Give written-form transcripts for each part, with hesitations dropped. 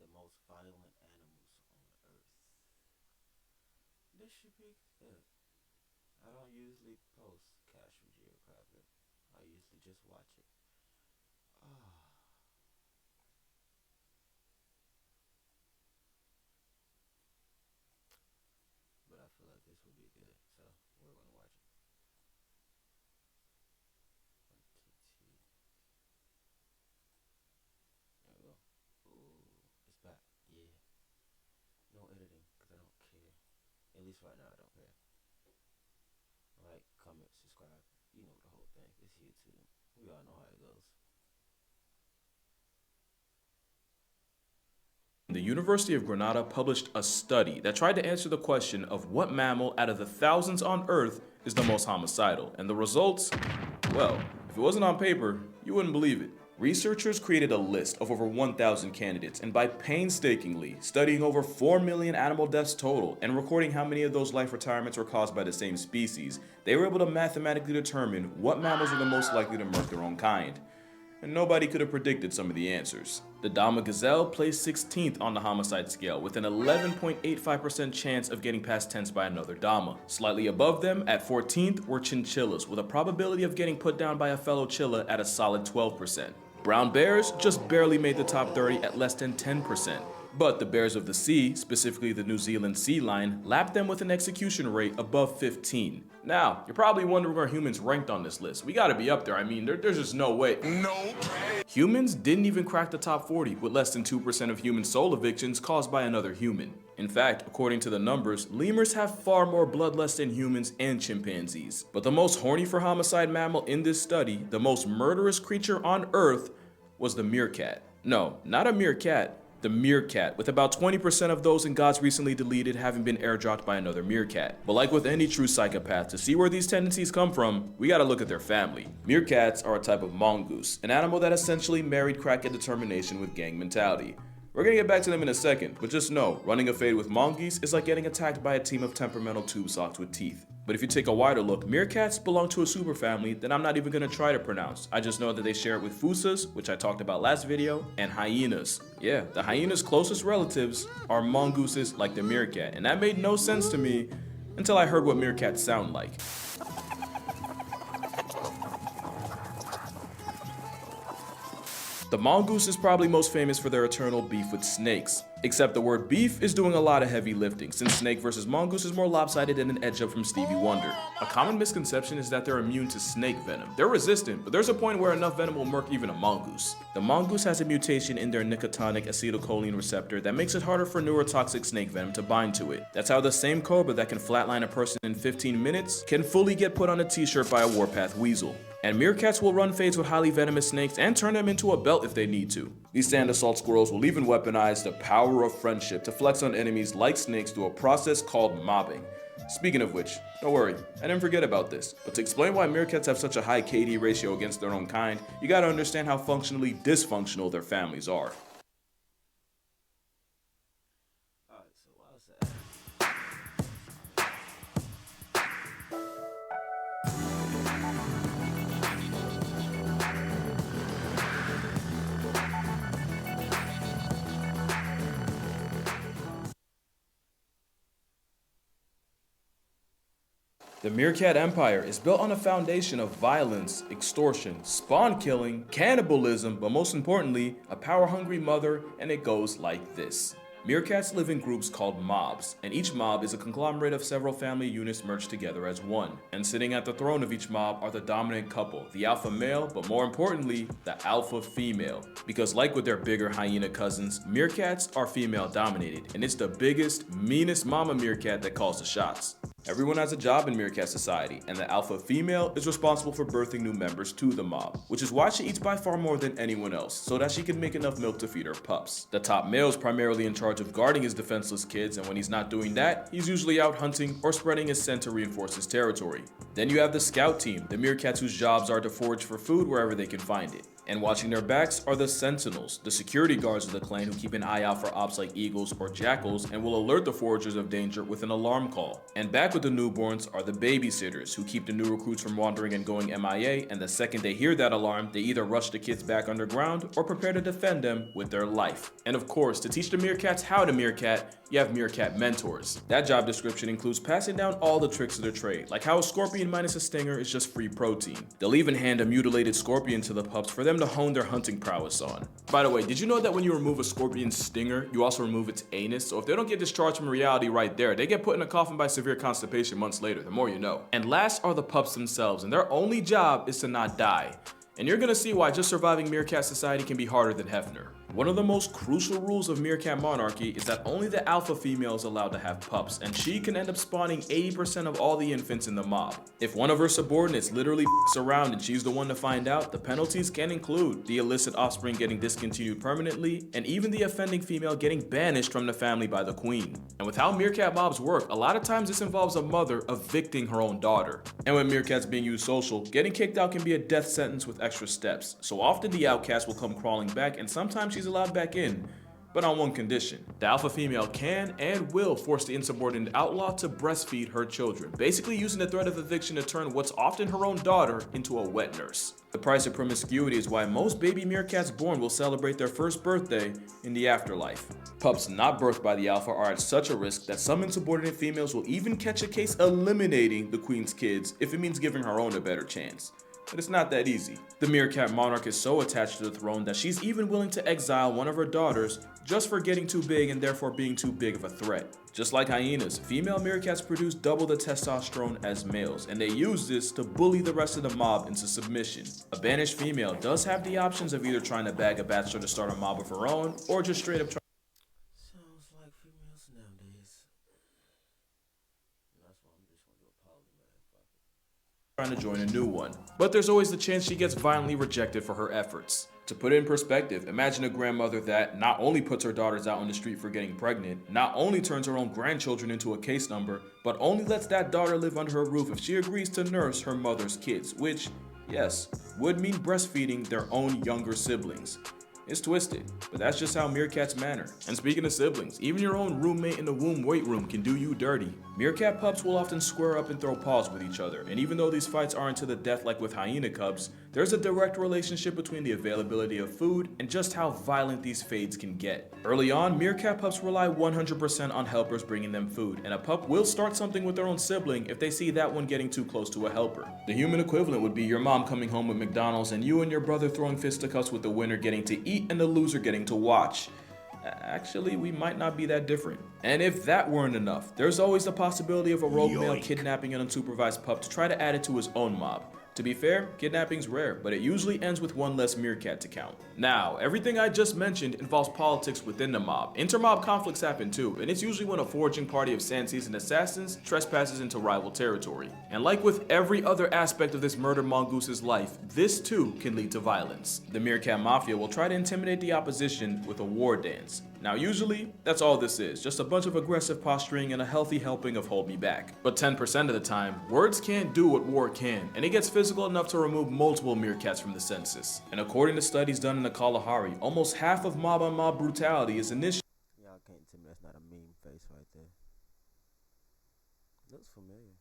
the most violent animals on Earth. This should be good. I don't usually post cash from Geographic. I usually just watch it. Ah, but I feel like this would be good, so we're gonna watch it. There we go. Ooh, it's back. Yeah. No editing, because I don't care. At least right now, I don't care. Like, comment, subscribe. You know the whole thing. It's YouTube. We all know how it goes. The University of Granada published a study that tried to answer the question of what mammal out of the thousands on Earth is the most homicidal. And the results, well, if it wasn't on paper, you wouldn't believe it. Researchers created a list of over 1,000 candidates, and by painstakingly studying over 4 million animal deaths total and recording how many of those life retirements were caused by the same species, they were able to mathematically determine what mammals are the most likely to murder their own kind. And nobody could have predicted some of the answers. The Dama gazelle placed 16th on the homicide scale with an 11.85% chance of getting past tense by another Dama. Slightly above them, at 14th, were chinchillas with a probability of getting put down by a fellow chilla at a solid 12%. Brown bears just barely made the top 30 at less than 10%. But the bears of the sea, specifically the New Zealand sea lion, lapped them with an execution rate above 15. Now, you're probably wondering where humans ranked on this list. We gotta be up there. I mean, there's just no way. No. Humans didn't even crack the top 40, with less than 2% of human soul evictions caused by another human. In fact, according to the numbers, lemurs have far more bloodlust than humans and chimpanzees. But the most horny for homicide mammal in this study, the most murderous creature on Earth, was the meerkat. No, not a meerkat. The meerkat, with about 20% of those in God's recently deleted having been airdropped by another meerkat. But like with any true psychopath, to see where these tendencies come from, we gotta look at their family. Meerkats are a type of mongoose, an animal that essentially married crackhead determination with gang mentality. We're gonna get back to them in a second, but just know, running a fade with mongoose is like getting attacked by a team of temperamental tube socks with teeth. But if you take a wider look, meerkats belong to a superfamily that I'm not even gonna try to pronounce. I just know that they share it with fusas, which I talked about last video, and hyenas. Yeah, the hyenas' closest relatives are mongooses like the meerkat, and that made no sense to me until I heard what meerkats sound like. The mongoose is probably most famous for their eternal beef with snakes. Except the word beef is doing a lot of heavy lifting, since snake versus mongoose is more lopsided than an edge up from Stevie Wonder. A common misconception is that they're immune to snake venom. They're resistant, but there's a point where enough venom will murk even a mongoose. The mongoose has a mutation in their nicotinic acetylcholine receptor that makes it harder for neurotoxic snake venom to bind to it. That's how the same cobra that can flatline a person in 15 minutes can fully get put on a t-shirt by a warpath weasel. And meerkats will run fades with highly venomous snakes and turn them into a belt if they need to. These sand assault squirrels will even weaponize the power of friendship to flex on enemies like snakes through a process called mobbing. Speaking of which, don't worry, I didn't forget about this, but to explain why meerkats have such a high KD ratio against their own kind, you gotta understand how functionally dysfunctional their families are. Alright, so why was that? The meerkat empire is built on a foundation of violence, extortion, spawn killing, cannibalism, but most importantly, a power-hungry mother, and it goes like this. Meerkats live in groups called mobs, and each mob is a conglomerate of several family units merged together as one. And sitting at the throne of each mob are the dominant couple, the alpha male, but more importantly, the alpha female. Because like with their bigger hyena cousins, meerkats are female dominated, and it's the biggest, meanest mama meerkat that calls the shots. Everyone has a job in meerkat society, and the alpha female is responsible for birthing new members to the mob, which is why she eats by far more than anyone else, so that she can make enough milk to feed her pups. The top male is primarily in charge of guarding his defenseless kids, and when he's not doing that, he's usually out hunting or spreading his scent to reinforce his territory. Then you have the scout team, the meerkats whose jobs are to forage for food wherever they can find it. And watching their backs are the sentinels, the security guards of the clan who keep an eye out for ops like eagles or jackals and will alert the foragers of danger with an alarm call. And back with the newborns are the babysitters who keep the new recruits from wandering and going MIA, and the second they hear that alarm, they either rush the kids back underground or prepare to defend them with their life. And of course, to teach the meerkats how to meerkat, you have meerkat mentors. That job description includes passing down all the tricks of their trade, like how a scorpion minus a stinger is just free protein. They'll even hand a mutilated scorpion to the pups for them to hone their hunting prowess on. By the way, did you know that when you remove a scorpion's stinger, you also remove its anus? So if they don't get discharged from reality right there, they get put in a coffin by severe constipation months later, the more you know. And last are the pups themselves, and their only job is to not die. And you're gonna see why just surviving meerkat society can be harder than Hefner. One of the most crucial rules of meerkat monarchy is that only the alpha female is allowed to have pups, and she can end up spawning 80% of all the infants in the mob. If one of her subordinates literally f***s around and she's the one to find out, the penalties can include the illicit offspring getting discontinued permanently, and even the offending female getting banished from the family by the queen. And with how meerkat mobs work, a lot of times this involves a mother evicting her own daughter. And with meerkats being used social, getting kicked out can be a death sentence with extra steps. So often the outcast will come crawling back, and sometimes she's allowed back in, but on one condition. The alpha female can and will force the insubordinate outlaw to breastfeed her children, basically using the threat of eviction to turn what's often her own daughter into a wet nurse. The price of promiscuity is why most baby meerkats born will celebrate their first birthday in the afterlife. Pups not birthed by the alpha are at such a risk that some insubordinate females will even catch a case eliminating the queen's kids if it means giving her own a better chance. But it's not that easy. The meerkat monarch is so attached to the throne that she's even willing to exile one of her daughters just for getting too big and therefore being too big of a threat. Just like hyenas, female meerkats produce double the testosterone as males, and they use this to bully the rest of the mob into submission. A banished female does have the options of either trying to bag a bachelor to start a mob of her own, or just straight up Sounds like females nowadays. That's why I'm just gonna do a poly, man. Fuck it. trying to join a new one. But there's always the chance she gets violently rejected for her efforts. To put it in perspective, imagine a grandmother that not only puts her daughters out on the street for getting pregnant, not only turns her own grandchildren into a case number, but only lets that daughter live under her roof if she agrees to nurse her mother's kids, which, yes, would mean breastfeeding their own younger siblings. It's twisted, but that's just how meerkats manner. And speaking of siblings, even your own roommate in the womb weight room can do you dirty. Meerkat pups will often square up and throw paws with each other, and even though these fights aren't to the death like with hyena cubs, there's a direct relationship between the availability of food and just how violent these fades can get. Early on, meerkat pups rely 100% on helpers bringing them food, and a pup will start something with their own sibling if they see that one getting too close to a helper. The human equivalent would be your mom coming home with McDonald's and you and your brother throwing fisticuffs with the winner getting to eat and the loser getting to watch. Actually, we might not be that different. And if that weren't enough, there's always the possibility of a rogue male kidnapping an unsupervised pup to try to add it to his own mob. To be fair, kidnapping's rare, but it usually ends with one less meerkat to count. Now, everything I just mentioned involves politics within the mob. Inter-mob conflicts happen too, and it's usually when a foraging party of sand-seasoned assassins trespasses into rival territory. And like with every other aspect of this murder mongoose's life, this too can lead to violence. The meerkat mafia will try to intimidate the opposition with a war dance. Now usually, that's all this is, just a bunch of aggressive posturing and a healthy helping of hold me back. But 10% of the time, words can't do what war can, and it gets physical enough to remove multiple meerkats from the census. And according to studies done in the Kalahari, almost half of mob-on-mob brutality is initiated Y'all can't tell me that's not a meme face right there. Looks familiar.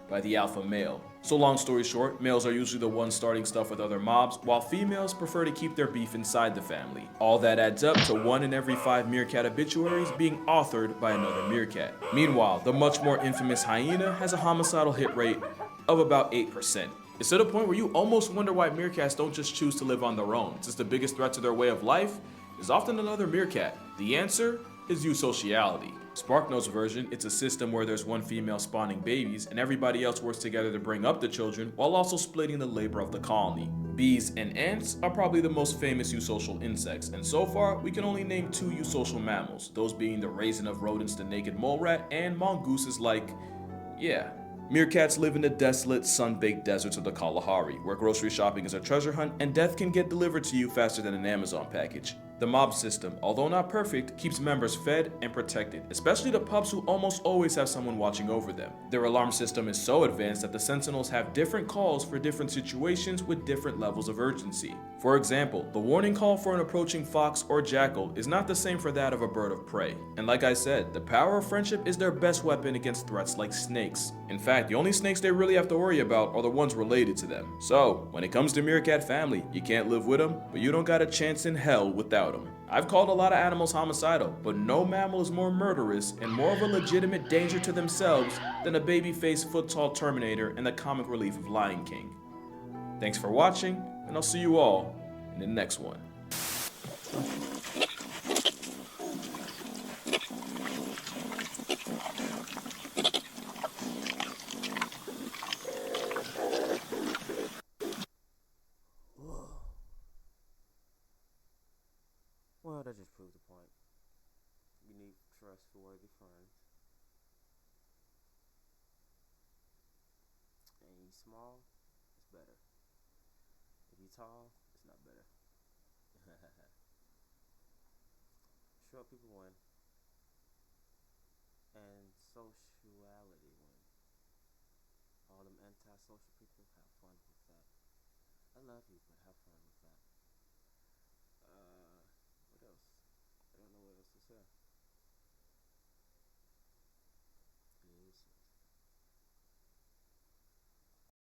by the alpha male. So long story short, males are usually the ones starting stuff with other mobs, while females prefer to keep their beef inside the family. All that adds up to 1 in every 5 meerkat obituaries being authored by another meerkat. Meanwhile, the much more infamous hyena has a homicidal hit rate of about 8%. It's to the point where you almost wonder why meerkats don't just choose to live on their own, since the biggest threat to their way of life is often another meerkat. The answer is eusociality. SparkNote's version, it's a system where there's one female spawning babies and everybody else works together to bring up the children while also splitting the labor of the colony. Bees and ants are probably the most famous eusocial insects, and so far we can only name 2 eusocial mammals, those being the raisin of rodents, the naked mole rat, and mongooses like, yeah. Meerkats live in the desolate, sun-baked deserts of the Kalahari, where grocery shopping is a treasure hunt and death can get delivered to you faster than an Amazon package. The mob system, although not perfect, keeps members fed and protected, especially the pups who almost always have someone watching over them. Their alarm system is so advanced that the sentinels have different calls for different situations with different levels of urgency. For example, the warning call for an approaching fox or jackal is not the same for that of a bird of prey. And like I said, the power of friendship is their best weapon against threats like snakes. In fact, the only snakes they really have to worry about are the ones related to them. So, when it comes to meerkat family, you can't live with them, but you don't got a chance in hell without them. I've called a lot of animals homicidal, but no mammal is more murderous and more of a legitimate danger to themselves than a baby-faced foot-tall Terminator and the comic relief of Lion King. Thanks for watching, and I'll see you all in the next one. Whoa. Well, that just proves the point. You need trustworthy friends. And you small, it's better. If you tall, it's not better. Short people win. And sociality win. All them antisocial people, have fun with that. I love you, but have fun with it.